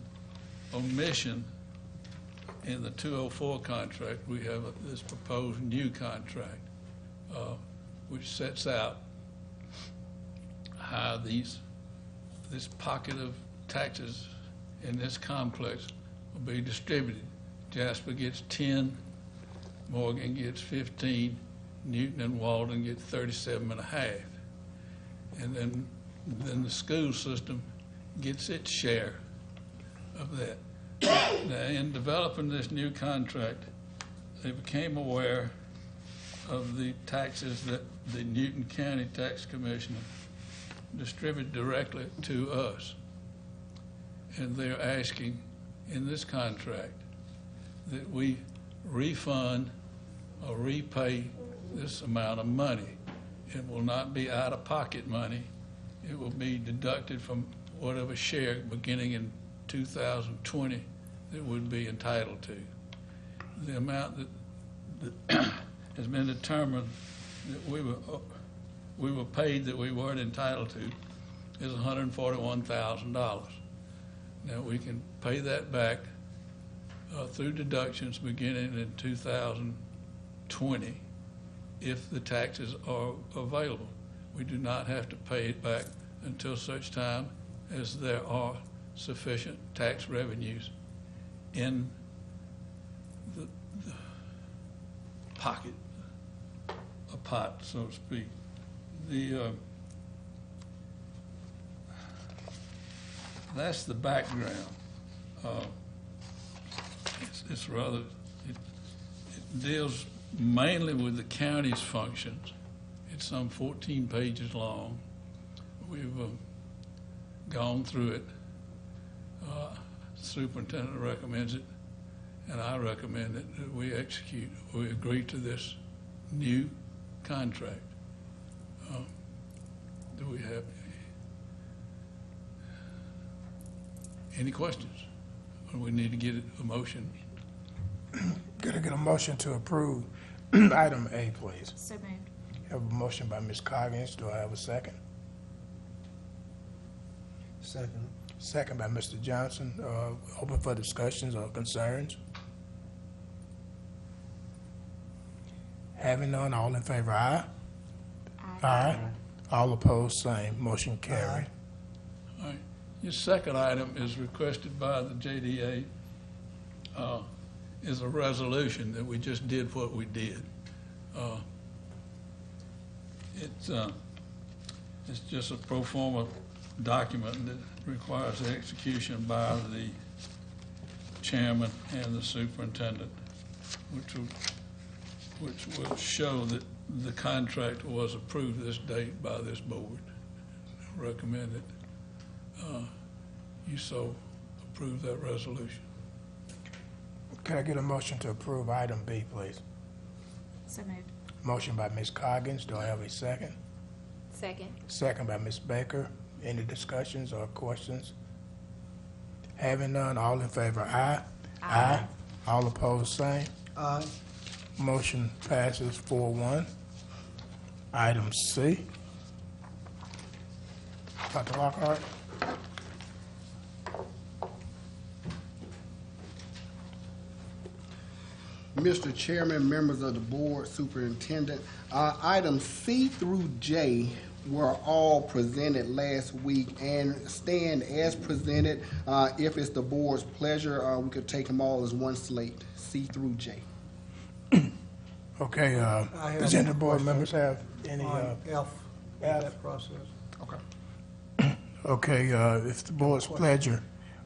omission in the 204 contract, we have this proposed new contract, which sets out how this pocket of taxes in this complex will be distributed. Jasper gets 10, Morgan gets 15, Newton and Walden get 37.5. And then the school system gets its share of that. Now, in developing this new contract, they became aware of the taxes that the Newton County Tax Commissioner distributed directly to us. And they're asking in this contract that we refund or repay this amount of money. It will not be out-of-pocket money. It will be deducted from whatever share beginning in 2020 that would be entitled to. The amount that has been determined that we were paid that we weren't entitled to is $141,000. Now, we can pay that back through deductions beginning in 2020 if the taxes are available. We do not have to pay it back until such time as there are sufficient tax revenues in the pocket, a pot, so to speak. that's the background. It's rather, it deals mainly with the county's functions. It's some 14 pages long. We've gone through it. Superintendent recommends it, and I recommend that we agree to this new contract. Do we have any questions? Or we need to get a motion? Could I get a motion to approve item A, please? So moved. Have a motion by Ms. Coggins. Do I have a second? Second. Second by Mr. Johnson. Open for discussions or concerns. Having none, all in favor, aye? Aye. All opposed, same. Motion carried. All right. Your second item is requested by the JDA, is a resolution that we just did what we did. It's just a pro forma document that requires the execution by the chairman and the superintendent, which will show that the contract was approved this date by this board. I recommend that you so approve that resolution. Can I get a motion to approve item B, please? So moved. Motion by Ms. Coggins. Do I have a second? Second. Second by Ms. Baker. Any discussions or questions? Having none, all in favor, aye? Aye. All opposed, same. Aye. Motion passes 4-1. Item C. Dr. Lockhart? Mr. Chairman, members of the board, superintendent, items C through J were all presented last week and stand as presented. If it's the board's pleasure, we could take them all as one slate, C through J. Okay, have does any of the board a question members have any? On F, F. that process. Okay. Okay, if the board's pleasure,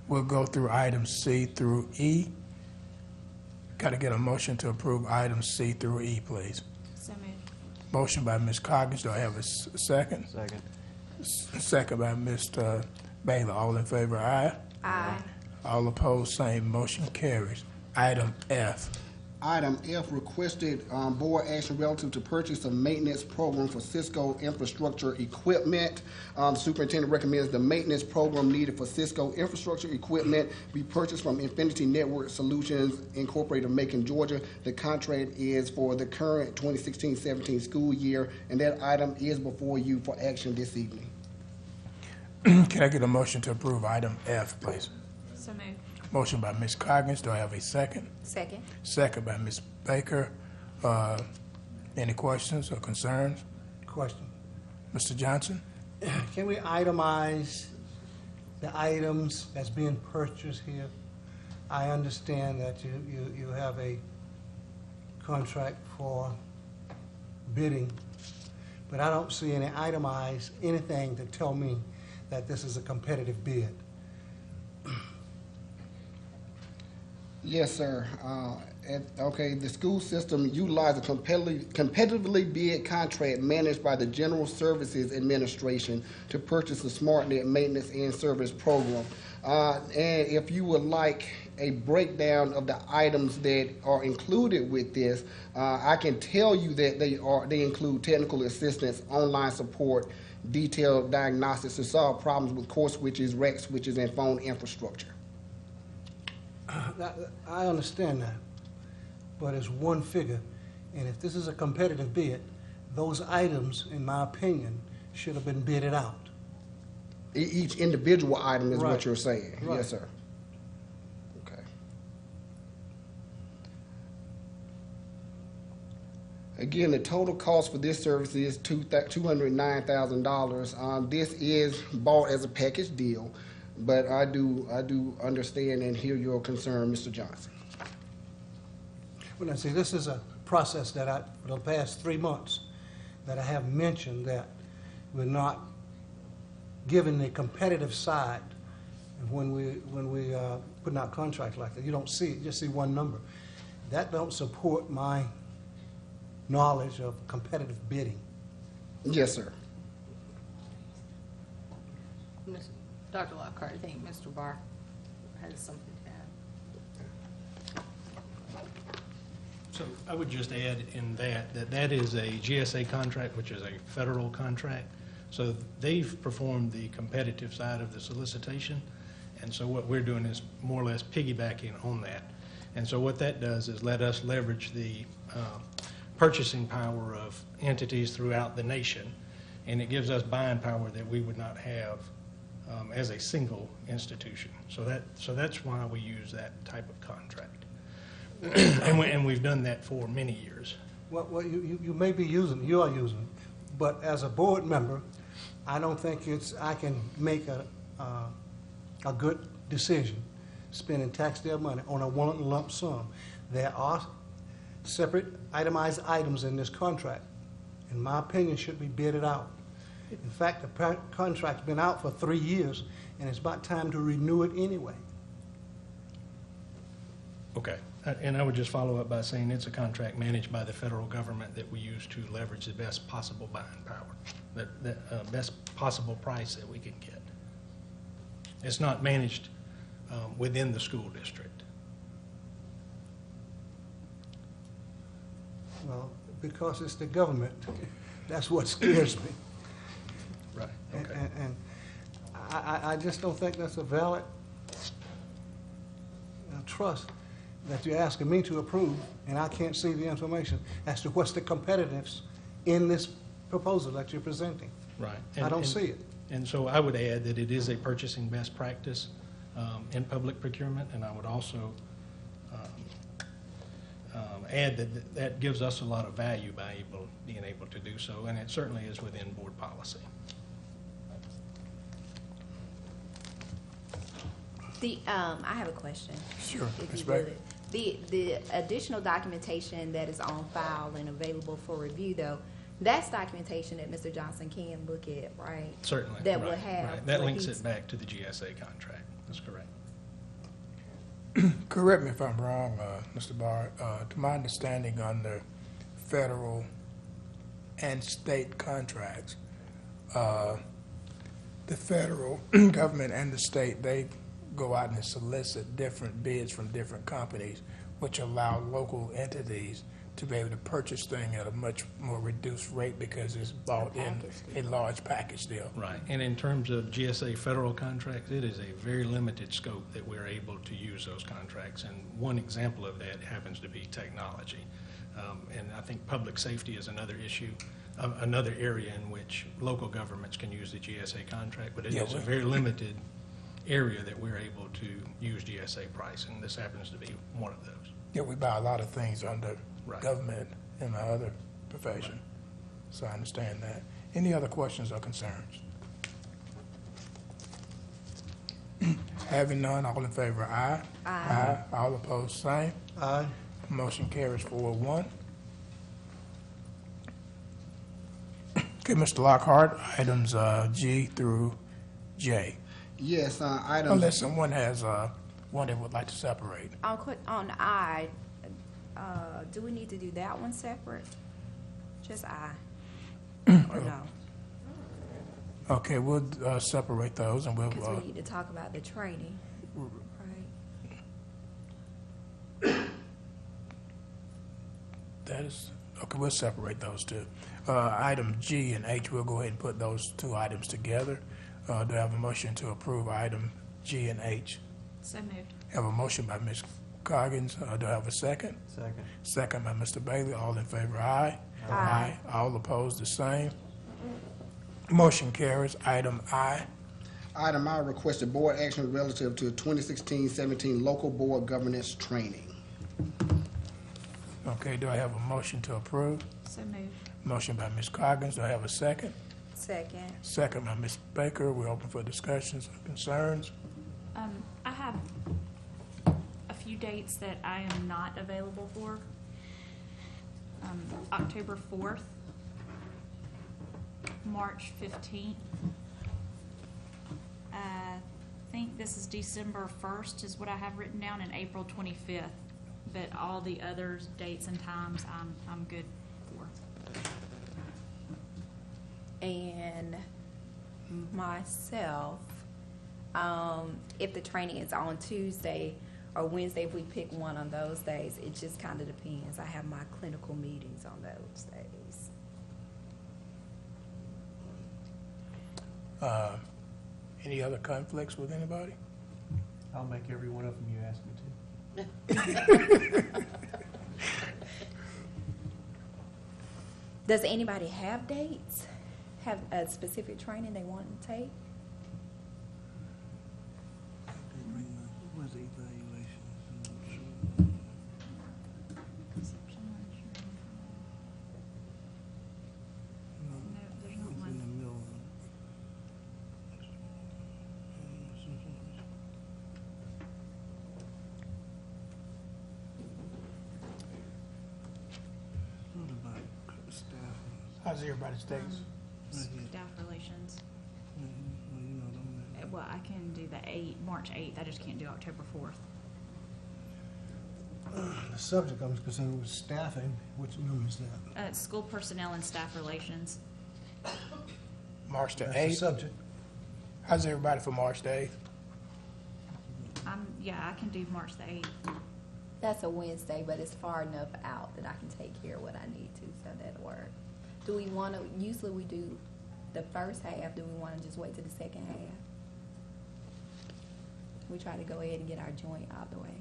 we'll go through items C through E. Got to get a motion to approve items C through E, please. So moved. Motion by Ms. Coggins. Do I have a second? Second. Second by Mr. Baylor. All in favor, aye? Aye. All opposed, same. Motion carries. Item F. Item F, requested board action relative to purchase of maintenance program for Cisco infrastructure equipment. Superintendent recommends the maintenance program needed for Cisco infrastructure equipment be purchased from Infinity Network Solutions Incorporated of Macon, Georgia. The contract is for the current 2016-17 school year, and that item is before you for action this evening. Can I get a motion to approve item F, please? So moved. Motion by Ms. Coggins. Do I have a second? Second. Second by Ms. Baker. Any questions or concerns? Question. Mr. Johnson? Can we itemize the items that's being purchased here? I understand that you have a contract for bidding, but I don't see any itemized anything to tell me that this is a competitive bid. Yes, sir. The school system utilizes a competitively bid contract managed by the General Services Administration to purchase the SmartNet maintenance and service program. And if you would like a breakdown of the items that are included with this, I can tell you that they include technical assistance, online support, detailed diagnostics to solve problems with core switches, rack switches, and phone infrastructure. I understand that, but it's one figure, and if this is a competitive bid, those items, in my opinion, should have been bidded out. Each individual item is Right. what you're saying? Right. Yes, sir. Okay. Again, the total cost for this service is $209,000. This is bought as a package deal. But I do understand and hear your concern, Mr. Johnson. Well, now, see, this is a process that for the past 3 months, that I have mentioned that we're not given the competitive side when we putting out contracts like that. You don't see it, you just see one number. That don't support my knowledge of competitive bidding. Yes, sir. Dr. Lockhart, I think Mr. Barr has something to add. So I would just add in that is a GSA contract, which is a federal contract. So they've performed the competitive side of the solicitation, and so what we're doing is more or less piggybacking on that. And so what that does is let us leverage the purchasing power of entities throughout the nation, and it gives us buying power that we would not have as a single institution. So that's why we use that type of contract. And we've done that for many years. Well, you may be using, you are using it, but as a board member, I don't think I can make a good decision spending taxpayer money on a one lump sum. There are separate itemized items in this contract. In my opinion, should be bidded out. In fact, the contract's been out for 3 years, and it's about time to renew it anyway. Okay. And I would just follow up by saying it's a contract managed by the federal government that we use to leverage the best possible buying power, the best possible price that we can get. It's not managed within the school district. Well, because it's the government, that's what scares me. Right. Okay. And I just don't think that's a valid trust that you're asking me to approve, and I can't see the information as to what's the competitiveness in this proposal that you're presenting. Right. I don't see it. And so I would add that it is a purchasing best practice in public procurement, and I would also add that that gives us a lot of value by being able to do so, and it certainly is within board policy. I have a question. Sure, if Ms. you Baker. would. The additional documentation that is on file and available for review, though, that's documentation that Mr. Johnson can look at, right? Certainly. That right, will have. right. That what links he's- it back to the GSA contract. That's correct. Correct me if I'm wrong, Mr. Barr. To my understanding, under federal and state contracts, the federal government and the state, they go out and solicit different bids from different companies, which allow local entities to be able to purchase things at a much more reduced rate because it's bought in a large package deal. Right. And in terms of GSA federal contracts, it is a very limited scope that we're able to use those contracts. And one example of that happens to be technology. And I think public safety is another issue, another area in which local governments can use the GSA contract, but it is a very limited area that we're able to use GSA pricing. This happens to be one of those. Yeah, we buy a lot of things under Right. government in my other profession, Right. so I understand that. Any other questions or concerns? Having none, all in favor, aye. Aye. All opposed, same. Aye. Motion carries 4-1. Okay, Mr. Lockhart, items G through J. Yes, items. Unless someone has one they would like to separate. On I, do we need to do that one separate? Just I? Or no? Okay, we'll separate those and we'll, Because we need to talk about the training, right? that is, okay, we'll separate those two. Item G and H, we'll go ahead and put those two items together. Do I have a motion to approve item G and H? So moved. Have a motion by Ms. Coggins. Do I have a second? Second. Second by Mr. Bailey. All in favor, aye. Aye. All opposed, the same. Motion carries. Item I. Item I, requested board action relative to 2016-17 local board governance training. Okay, do I have a motion to approve? So moved. Motion by Ms. Coggins. Do I have a second? Second. Second by Ms. Baker. We're open for discussions or concerns. I have a few dates that I am not available for. October 4th, March 15th. I think this is December 1st is what I have written down, and April 25th. But all the other dates and times, I'm good for. And myself, if the training is on Tuesday or Wednesday, if we pick one on those days, it just kind of depends. I have my clinical meetings on those days. Any other conflicts with anybody? I'll make every one of them you ask me to. Does anybody have dates? Have a specific training they want to take? Where's the evaluation? No, there's not It's in one. the middle. What about staff? How's everybody's dates? Staff relations. Well, you know, them. Well, I can do the March 8th. I just can't do October 4th. The subject I was concerned with staffing. Which number is that? It's school personnel and staff relations. March the That's the 8th? subject. How's everybody for March the 8th? Yeah, I can do March the 8th. That's a Wednesday, but it's far enough out that I can take care of what I need to, so that'll work. Do we want to, usually we do the first half, do we want to just wait till the second half? We try to go ahead and get our joint out the way.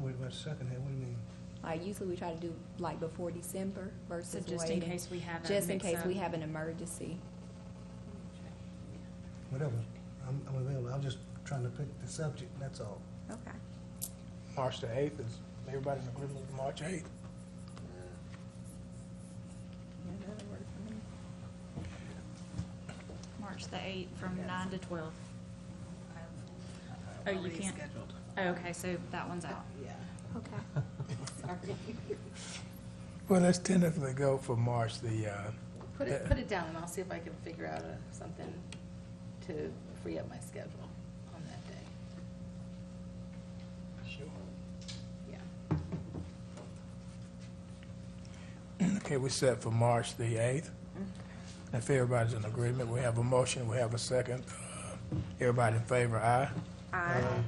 Wait about the second half. What do you mean? Like usually we try to do like before December So versus just in waiting. case we have a Just in case mix-up. we have an emergency. Whatever. I'm available. I'm just trying to pick the subject. That's all. Okay. March the 8th, is everybody in agreement with March 8th? Yeah, that'll work for me. March the 8th from 9 to 12. Oh, you can't? Oh, okay, so that one's out. Okay. Well, let's tentatively go for March the, Put it down, and I'll see if I can figure out something to free up my schedule on that day. Sure. Yeah. Okay, we set for March the 8th. If everybody's in agreement, we have a motion, we have a second. Everybody in favor, aye. Aye.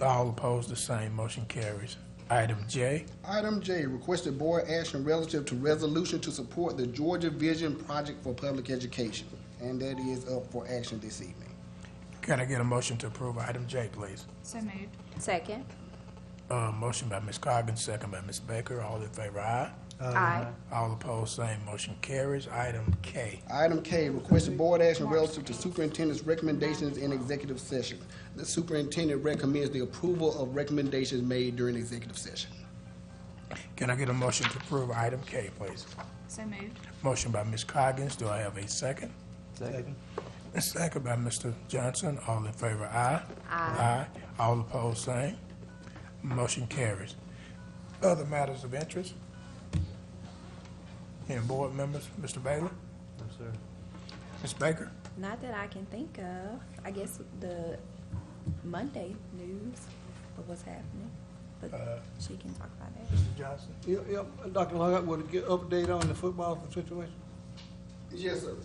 All opposed, the same. Motion carries. Item J. Item J, requested board action relative to resolution to support the Georgia Vision Project for Public Education. And that is up for action this evening. Can I get a motion to approve item J, please? So moved. Second. Motion by Ms. Coggins, second by Ms. Baker. All in favor, aye. Aye. All opposed, same. Motion carries. Item K. Item K, requested board action relative to superintendent's recommendations in executive session. The superintendent recommends the approval of recommendations made during executive session. Can I get a motion to approve item K, please? So moved. Motion by Ms. Coggins. Do I have a second? Second. A second by Mr. Johnson. All in favor, aye. Aye. All opposed, same. Motion carries. Other matters of interest? Any board members? Mr. Bailey? No, sir. Ms. Baker? Not that I can think of. I guess the Monday news of what's happening, but she can talk about that. Mr. Johnson? Yep. Dr. Lockhart, would you get update on the football situation? Yes, sir.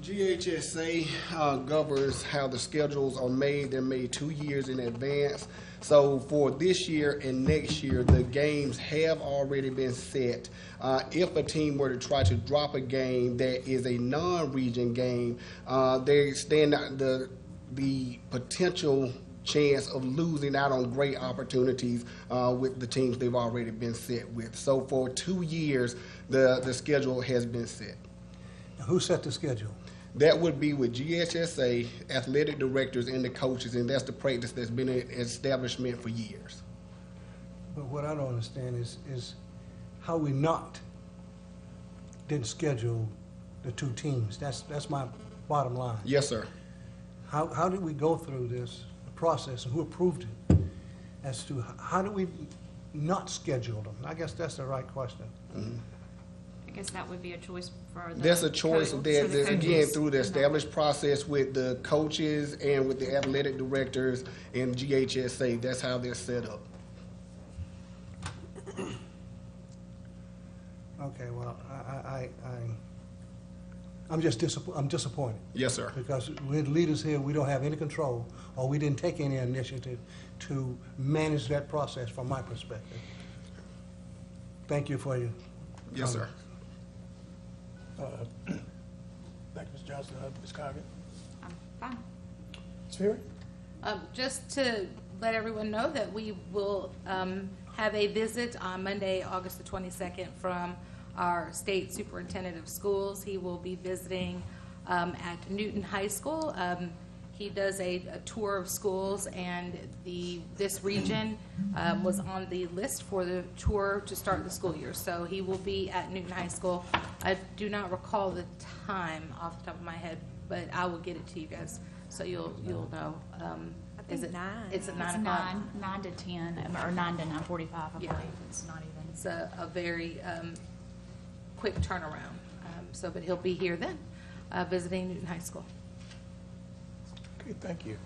GHSA governs how the schedules are made. They're made 2 years in advance. So for this year and next year, the games have already been set. If a team were to try to drop a game that is a non-region game, they stand the potential chance of losing out on great opportunities with the teams they've already been set with. So for 2 years, the schedule has been set. Who set the schedule? That would be with GHSA, athletic directors, and the coaches, and that's the practice that's been in establishment for years. But what I don't understand is how we didn't schedule the two teams. That's my bottom line. Yes, sir. How did we go through this process, and who approved it? As to how do we not schedule them? I guess that's the right question. I guess that would be a choice for the. That's a choice coach- that, for the again, coaches. through the established process with the coaches and with the athletic directors and GHSA, that's how they're set up. Okay, well, I'm just I'm disappointed. Yes, sir. Because we're leaders here, we don't have any control, or we didn't take any initiative to manage that process from my perspective. Thank you for your. Yes, sir. Thank you, Ms. Johnson. Ms. Coggin? I'm fine. Ms. Fury? Just to let everyone know that we will have a visit on Monday, August the 22nd, from our state superintendent of schools. He will be visiting at Newton High School. He does a tour of schools, and this region was on the list for the tour to start the school year. So he will be at Newton High School. I do not recall the time off the top of my head, but I will get it to you guys so you'll know. Is it 9. It's at It's 9 o'clock. 9 to 10, or 9 to 9:45, I Yeah. believe. It's not even. It's a very quick turnaround. But he'll be here then, visiting Newton High School. Okay, thank you.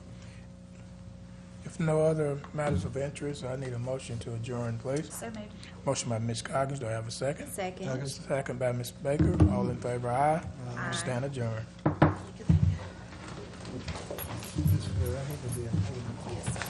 If no other matters of interest, I need a motion to adjourn, please. So moved. Motion by Ms. Coggins, do I have a second? Second. Second by Ms. Baker, all in favor, aye. Stand adjourned. This is good. I hate to be a pain. Yes, sir.